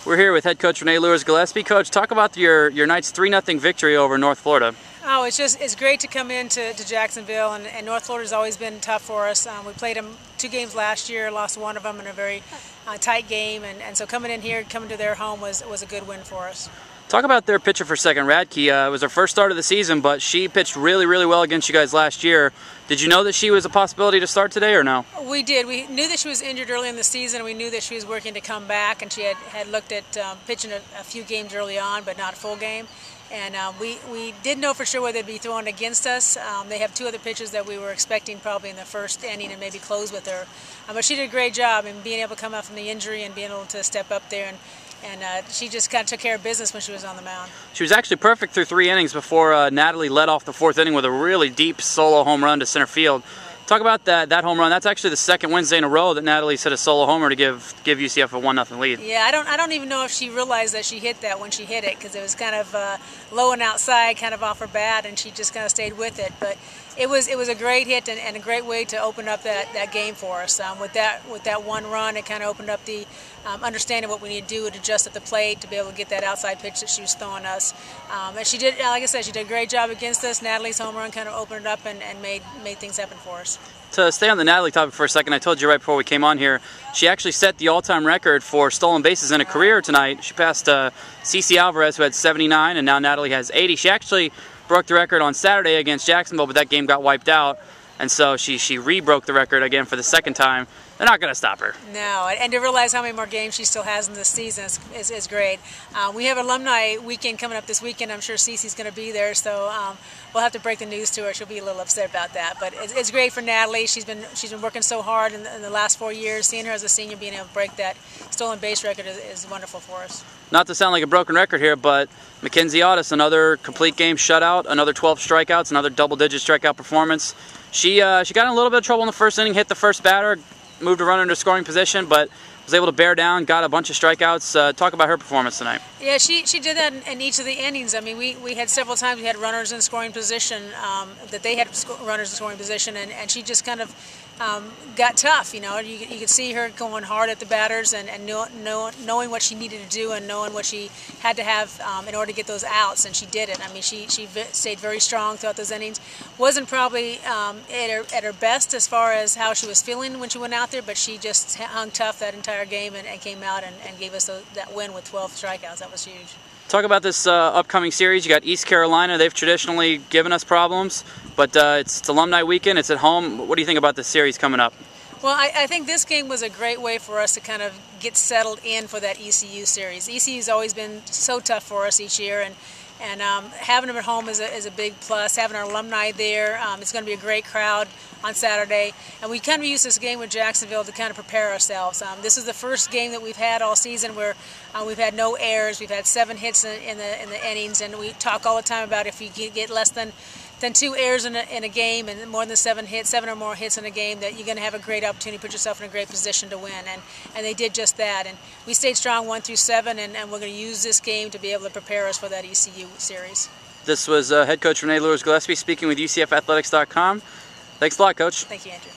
We're here with head coach Renee Luers-Gillispie. Coach, talk about your night's 3-0 victory over North Florida. Oh, it's great to come into Jacksonville, and North Florida's always been tough for us. We played them 2 games last year, lost one of them in a very tight game, and so coming in here, coming to their home was a good win for us. Talk about their pitcher for second, Radke. It was her first start of the season, but she pitched really well against you guys last year. Did you know that she was a possibility to start today or no? We did. We knew that she was injured early in the season. We knew that she was working to come back, and she had looked at pitching a few games early on, but not a full game. And we did know for sure whether they'd be throwing against us. They have 2 other pitchers that we were expecting probably in the first inning and maybe close with her. But she did a great job in being able to come out from the injury and being able to step up there. And she just kind of took care of business when she was on the mound. She was actually perfect through 3 innings before Natalie led off the 4th inning with a really deep solo home run to center field. Talk about that home run. That's actually the 2nd Wednesday in a row that Natalie's hit a solo homer to give UCF a 1-0 lead. Yeah, I don't even know if she realized that she hit that when she hit it, because it was kind of low and outside, kind of off her bat, and she just kind of stayed with it. But it was a great hit and a great way to open up that game for us. With that one run, it kind of opened up the understanding what we need to do to adjust at the plate to be able to get that outside pitch that she was throwing us. And she did, like I said, she did a great job against us. Natalie's home run kind of opened it up and made things happen for us. To stay on the Natalie topic for a second, I told you right before we came on here, she actually set the all-time record for stolen bases in a career tonight. She passed Cece Alvarez, who had 79, and now Natalie has 80. She actually broke the record on Saturday against Jacksonville, but that game got wiped out, and so she re-broke the record again for the 2nd time. They're not going to stop her. No, and to realize how many more games she still has in this season is great. We have alumni weekend coming up this weekend. I'm sure Cece's going to be there, so we'll have to break the news to her. She'll be a little upset about that, but it's great for Natalie. She's been working so hard in the last 4 years. Seeing her as a senior being able to break that stolen base record is wonderful for us. Not to sound like a broken record here, but Mackenzies, another complete game shutout, another 12 strikeouts, another double-digit strikeout performance. She got in a little bit of trouble in the 1st inning, hit the first batter, moved a runner into scoring position, but was able to bear down, got a bunch of strikeouts. Talk about her performance tonight. Yeah, she did that in each of the innings. I mean, we had several times we had runners in scoring position, that they had runners in scoring position, and she just kind of got tough. You know, you could see her going hard at the batters and knowing what she needed to do and knowing what she had to have in order to get those outs, and she did it. I mean, she stayed very strong throughout those innings. Wasn't probably at her best as far as how she was feeling when she went out there, but she just hung tough that entire game and came out and gave us that win with 12 strikeouts. That was huge. Talk about this upcoming series. You got East Carolina. They've traditionally given us problems, but it's alumni weekend. It's at home. What do you think about this series coming up? Well, I think this game was a great way for us to kind of get settled in for that ECU series. ECU's always been so tough for us each year, and having them at home is a big plus. Having our alumni there, it's going to be a great crowd on Saturday, and we kind of use this game with Jacksonville to kind of prepare ourselves. This is the first game that we've had all season where we've had no errors. We've had 7 hits in the innings, and we talk all the time about if you get less than 2 errors in a game and more than 7 or more hits in a game, that you're going to have a great opportunity to put yourself in a great position to win. And they did just that. And we stayed strong 1 through 7, and we're going to use this game to be able to prepare us for that ECU series. This was head coach Renee Luers-Gillispie speaking with UCFathletics.com. Thanks a lot, Coach. Thank you, Andrew.